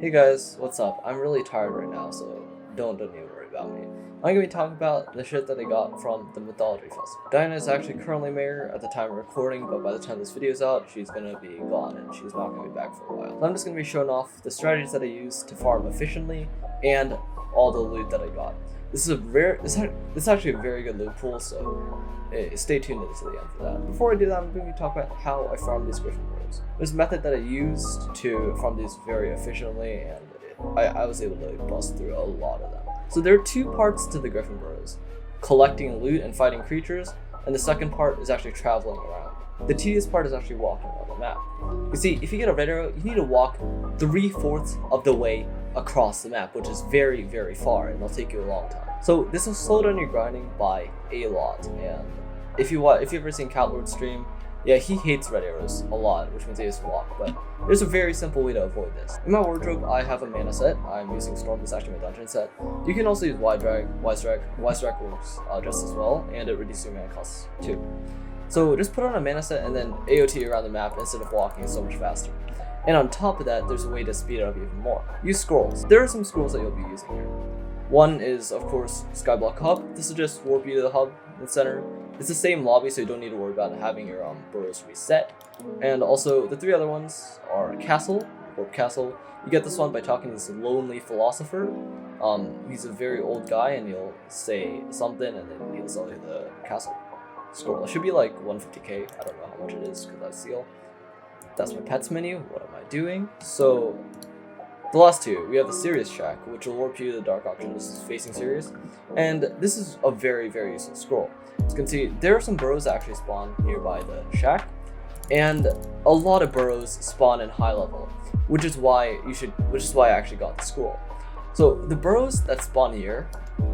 Hey guys, what's up? I'm really tired right now, so don't even worry about me. I'm gonna be talking about the shit that I got from the Mythology Festival. Diana is actually currently mayor at the time of recording, but by the time this video is out, she's gonna be gone and she's not gonna be back for a while. So I'm just gonna be showing off the strategies that I used to farm efficiently and all the loot that I got. This is actually a very good loot pool, so stay tuned to the end for that. Before I do that, I'm going to talk about how I farm these griffin burrows. There's a method that I used to farm these very efficiently, and I was able to bust through a lot of them. So there are two parts to the griffin burrows: collecting loot and fighting creatures, and the second part is actually traveling around. The tedious part is actually walking around the map. You see, if you get a red arrow, you need to walk 3/4 of the way across the map, which is very, very far, and it'll take you a long time. So this will slow down your grinding by a lot, and if you've ever seen Catlord's stream, yeah, he hates red arrows a lot, which means he has to walk, but there's a very simple way to avoid this. In my wardrobe, I have a mana set. I'm using Storm, this is actually my dungeon set. You can also use Wise Strike works just as well, and it reduces your mana costs too. So just put on a mana set and then AOT around the map instead of walking so much faster. And on top of that, there's a way to speed it up even more. Use scrolls. There are some scrolls that you'll be using here. One is, of course, Skyblock Hub. This will just warp you to the hub in the center. It's the same lobby, so you don't need to worry about having your burrows reset. And also, the three other ones are Castle, Warp Castle. You get this one by talking to this lonely philosopher. He's a very old guy, and he'll say something, and then he'll sell you the castle scroll. It should be like 150k. I don't know how much it is because I seal. That's my pets menu. What am I doing? So the last two, we have the Sirius Shack, which will warp you to the Dark Auction. This is facing Sirius, and this is a very, very useful scroll. As you can see, there are some burrows that actually spawn nearby the shack, and a lot of burrows spawn in high level, which is why I actually got the scroll. So the burrows that spawn here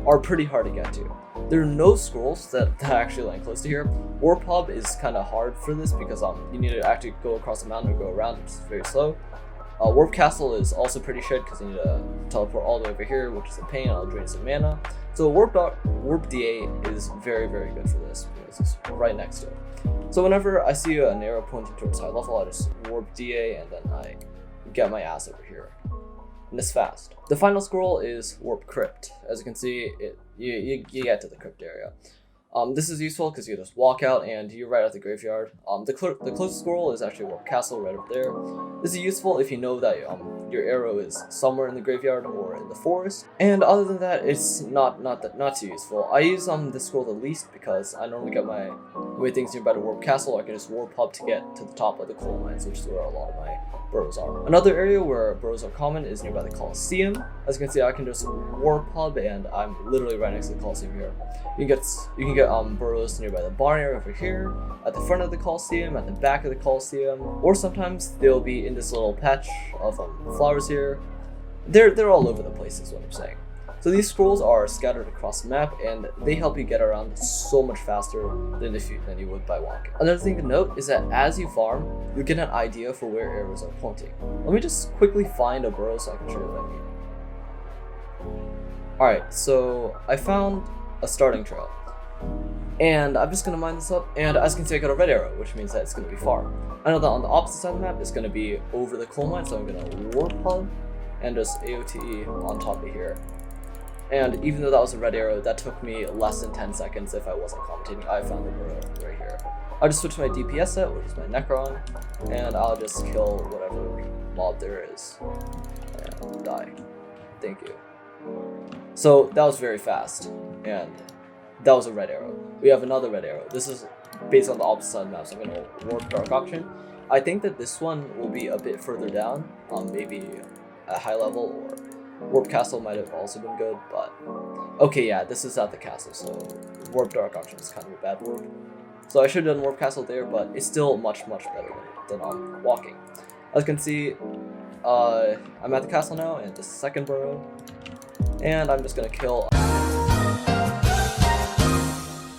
are pretty hard to get to. There are no scrolls that actually land close to here. Warp Hub is kind of hard for this because you need to actually go across the mountain or go around, which is very slow. Warp Castle is also pretty shit because you need to teleport all the way over here, which is a pain and it'll drain some mana. So Warp DA is very, very good for this because it's right next to it. So whenever I see an arrow pointing towards high level, I just Warp DA and then I get my ass over here. And it's fast. The final scroll is Warp Crypt. As you can see, you get to the crypt area. This is useful because you just walk out and you're right at the graveyard. The closest scroll is actually Warp Castle right over there. This is useful if you know that your arrow is somewhere in the graveyard or in the forest. And other than that, it's not too useful. I use this scroll the least because I normally get my things nearby to Warp Castle. I can just Warp Hub to get to the top of the coal mines, which is where a lot of my burrows are. Another area where burrows are common is nearby the Coliseum. As you can see, I can just Warp Hub, and I'm literally right next to the Coliseum here. You can get burrows nearby the barn area over here, at the front of the Coliseum, at the back of the Coliseum, or sometimes they'll be in this little patch of flowers here. They're all over the place is what I'm saying. So these scrolls are scattered across the map, and they help you get around so much faster than you would by walking. Another thing to note is that as you farm, you get an idea for where arrows are pointing. Let me just quickly find a burrow so I can show you what I mean. Alright, so I found a starting trail. And I'm just going to mine this up, and as you can see I got a red arrow, which means that it's going to be far. I know that on the opposite side of the map it's going to be over the coal mine, so I'm going to Warp Hub and just AOTE on top of here. And even though that was a red arrow, that took me less than 10 seconds if I wasn't commentating. I found the burrow right here. I'll just switch to my DPS set, which is my Necron, and I'll just kill whatever mob there is and die. Thank you. So that was very fast, and that was a red arrow. We have another red arrow. This is based on the opposite side of the map, so I'm going to Warp Dark Auction. I think that this one will be a bit further down, maybe at high level, or Warp Castle might have also been good, but okay, yeah, this is at the castle, so Warp Dark Auction is kind of a bad word. So I should have done Warp Castle there, but it's still much better than walking. As you can see, I'm at the castle now, and the second burrow, and I'm just gonna kill.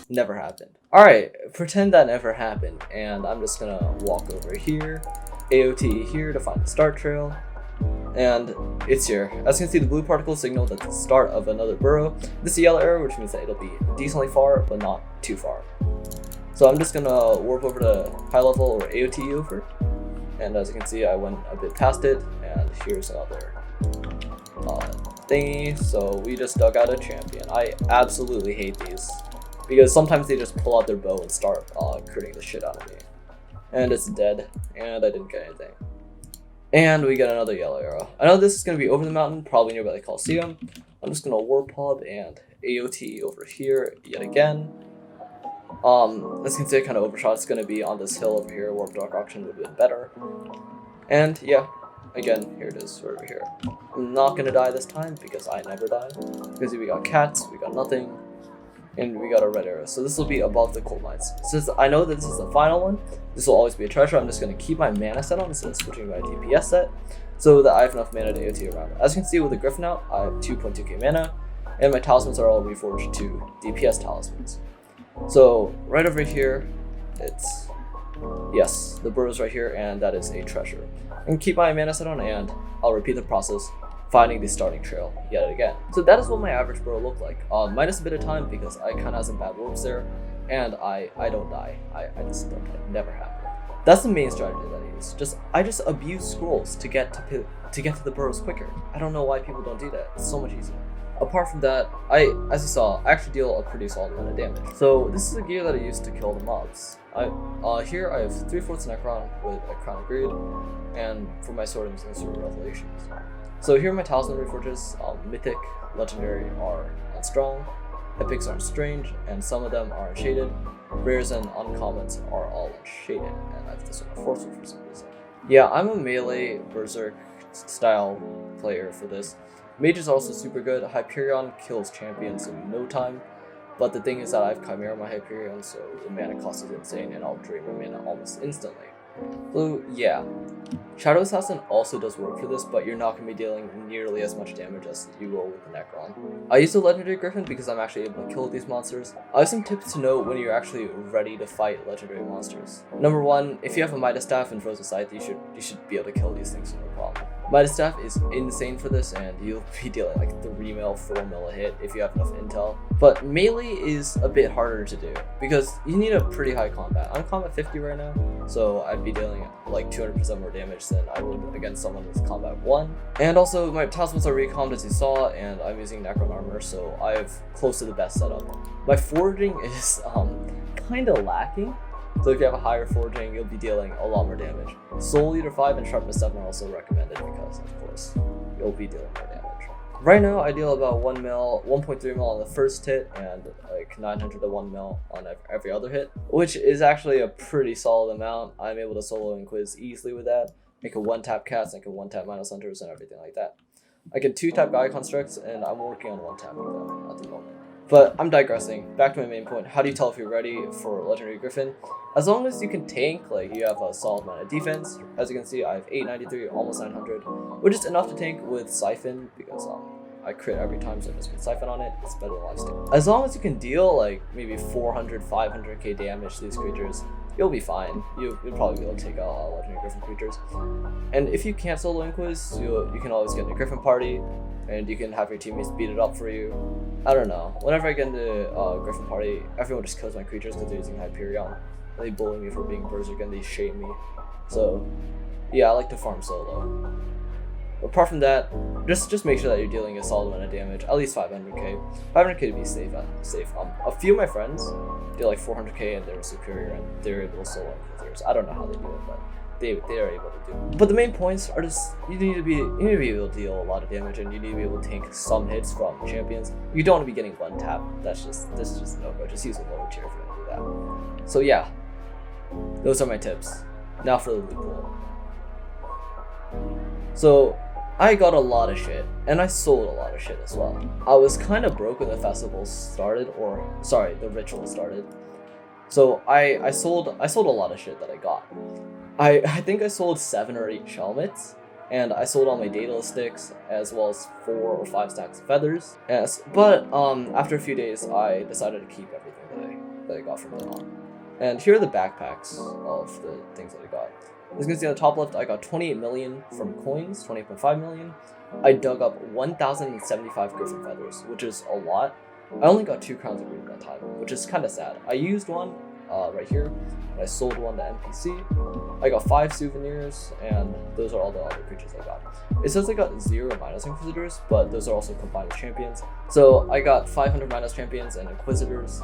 Never happened. Alright, pretend that never happened, and I'm just gonna walk over here, AOTE here to find the start trail, and it's here. As you can see, the blue particle signal that's the start of another burrow. This is a yellow arrow, which means that it'll be decently far, but not too far. So I'm just gonna warp over to high level or AOTE over, and as you can see, I went a bit past it, and here's another thingy, so we just dug out a champion. I absolutely hate these because sometimes they just pull out their bow and start critting the shit out of me. And it's dead, and I didn't get anything. And we get another yellow arrow. I know this is going to be over the mountain, probably nearby the Coliseum. I'm just going to warp hub and AOT over here yet again. As you can see, I kind of overshot. It's going to be on this hill over here. Warp Dark Auction would have been better. And yeah, again, here it is, right over here. I'm not going to die this time because I never die. Because we got cats, we got nothing, and we got a red arrow. So this will be above the coal mines. Since I know that this is the final one, this will always be a treasure. I'm just going to keep my mana set on instead of switching my DPS set so that I have enough mana to AOT around. As you can see with the Griffin out, I have 2.2k mana, and my talismans are all reforged to DPS talismans. So right over here, it's, yes, the burrows right here, and that is a treasure. I can keep my mana set on, and I'll repeat the process, finding the starting trail yet again. So that is what my average burrow looked like, minus a bit of time because I kind of have some bad warps there, and I don't die. I just don't die. Never happen. That's the main strategy that I use. I just abuse scrolls to get to the burrows quicker. I don't know why people don't do that. It's so much easier. Apart from that, as you saw, I actually deal a pretty solid amount of damage. So this is a gear that I use to kill the mobs. Here I have 3/4 Necron with a Crown of Greed, and for my sword I'm using Sword of Revelations. So here are my talisman reforges. Mythic, Legendary are unstrong, Hypixel are strange, and some of them are unshaded. Rares and uncommons are all unshaded, and I have this one forceful for some reason. Yeah, I'm a melee berserk style player for this. Mage is also super good. Hyperion kills champions in no time, but the thing is that I have Chimera on my Hyperion, so the mana cost is insane, and I'll drain my mana almost instantly. So yeah, Shadow Assassin also does work for this, but you're not going to be dealing nearly as much damage as you will with the Necron. I use the Legendary Griffin because I'm actually able to kill these monsters. I have some tips to know when you're actually ready to fight legendary monsters. Number 1, if you have a Midas Staff and Frozen Scythe, you should be able to kill these things no problem. Midas Staff is insane for this, and you'll be dealing like 3 mil, 4 mil a hit if you have enough intel. But melee is a bit harder to do because you need a pretty high combat. I'm combat 50 right now, so I'd be dealing like 200% more damage than I would against someone with combat 1. And also my talismans are recommed as you saw, and I'm using Necron armor, so I have close to the best setup. My foraging is kind of lacking. So if you have a higher foraging, you'll be dealing a lot more damage. Soul Eater 5 and Sharpness 7 are also recommended because, of course, you'll be dealing more damage. Right now, I deal about 1 mil, 1.3 mil on the first hit, and like 900 to 1 mil on every other hit, which is actually a pretty solid amount. I'm able to solo Inquis easily with that. I can 1-tap cats, I can 1-tap Minos Hunters, and everything like that. I can 2-tap Gaia Constructs, and I'm working on 1-tapping them at the moment. But I'm digressing. Back to my main point. How do you tell if you're ready for Legendary Griffin? As long as you can tank, like you have a solid amount of defense. As you can see, I have 893, almost 900, which is enough to tank with Siphon because I crit every time, so I just put Siphon on it. It's better than Lifesteal. As long as you can deal like maybe 400, 500k damage to these creatures, you'll be fine. You'll probably be able to take out Legendary Griffin creatures. And if you can't solo Inquis, you can always get in a Griffin party, and you can have your teammates beat it up for you. I don't know. Whenever I get into Griffin party, everyone just kills my creatures because they're using Hyperion. They bully me for being berserk and they shame me. So yeah, I like to farm solo. Apart from that, just make sure that you're dealing a solid amount of damage, at least 500k. 500k to be safe. A few of my friends deal like 400k and they're superior and they're able to solo Inquisitors. I don't know how they do it, but they are able to do it. But the main points are just you need to be able to deal a lot of damage, and you need to be able to tank some hits from champions. You don't want to be getting 1-tap. This is just no go. Just use a lower tier if you're gonna do that. So yeah, those are my tips. Now for the loot pool. So I got a lot of shit, and I sold a lot of shit as well. I was kind of broke when the festival started, the ritual started. So I sold a lot of shit that I got. I think I sold 7 or 8 shelmets, and I sold all my Daedalus sticks, as well as 4 or 5 stacks of feathers. Yes, but after a few days, I decided to keep everything that I got from then on. And here are the backpacks of the things that I got. As you can see on the top left, I got 28 million from coins, 28.5 million. I dug up 1,075 griffin feathers, which is a lot. I only got 2 crowns of greed that time, which is kind of sad. I used one right here. And I sold one to NPC. I got 5 souvenirs, and those are all the other creatures I got. It says I got 0 minus inquisitors, but those are also combined with champions. So I got 500 minus champions and inquisitors,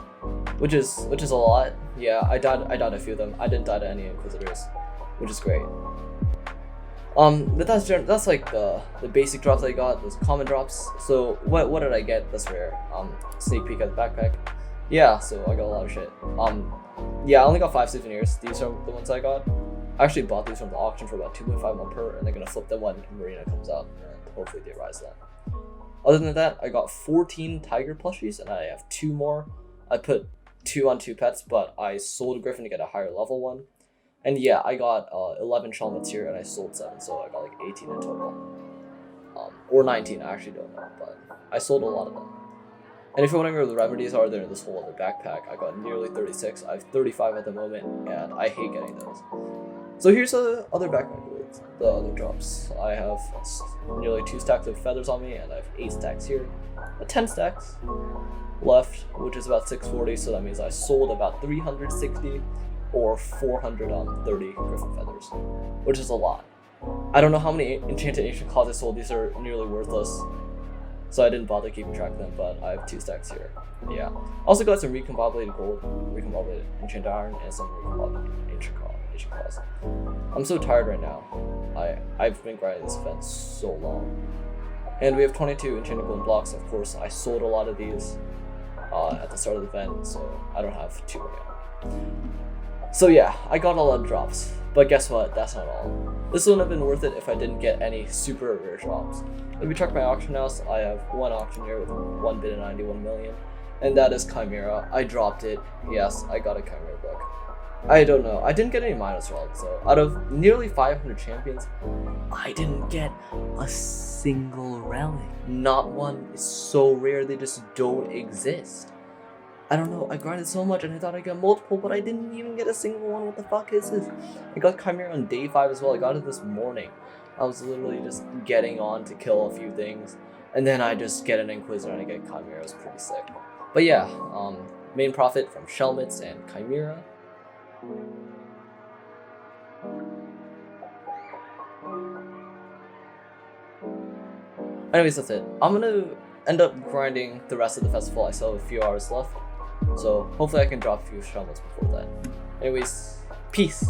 which is a lot. Yeah, I died a few of them. I didn't die to any inquisitors, which is great. But that's like the basic drops I got, those common drops. So what did I get that's rare? Sneak peek at the backpack. Yeah, so I got a lot of shit. Yeah, I only got 5 souvenirs. These are the ones I got. I actually bought these from the auction for about 2.5 per, and they're gonna flip them when Marina comes out, and hopefully they rise that. Other than that, I got 14 tiger plushies, and I have 2 more. I put 2 on 2 pets, but I sold a griffin to get a higher level one. And yeah, I got 11 shelmets here, and I sold 7, so I got like 18 in total. Or 19, I actually don't know, but I sold a lot of them. And if you're wondering where the remedies are, they're in this whole other backpack. I got nearly 36, I have 35 at the moment, and I hate getting those. So here's the other backpack with the other drops. I have nearly 2 stacks of feathers on me, and I have 8 stacks here. 10 stacks left, which is about 640, so that means I sold about 360 or 430 griffin feathers, which is a lot. I don't know how many enchanted ancient claws I sold. These are nearly worthless, so I didn't bother keeping track of them, but I have 2 stacks here. Yeah. Also got some recombobulated gold, recombobulated enchanted iron, and some recombobulated ancient claws. I'm so tired right now. I've been grinding this event so long. And we have 22 enchanted golden blocks. Of course, I sold a lot of these at the start of the event, so I don't have too many. So yeah, I got a lot of drops, but guess what? That's not all. This wouldn't have been worth it if I didn't get any super rare drops. If we check my auction house, I have 1 auctioneer with 1 bid and 91 million, and that is Chimera. I dropped it. Yes, I got a Chimera book. I don't know. I didn't get any minus relics, so out of nearly 500 champions, I didn't get a single relic. Not one. It's so rare, they just don't exist. I don't know, I grinded so much and I thought I'd get multiple, but I didn't even get a single one. What the fuck is this? I got Chimera on day 5 as well. I got it this morning. I was literally just getting on to kill a few things, and then I just get an Inquisitor and I get Chimera. It was pretty sick. But yeah, main profit from Shelmets and Chimera. Anyways, that's it. I'm gonna end up grinding the rest of the festival. I still have a few hours left, so hopefully I can drop a few shelmets before that. Anyways, peace.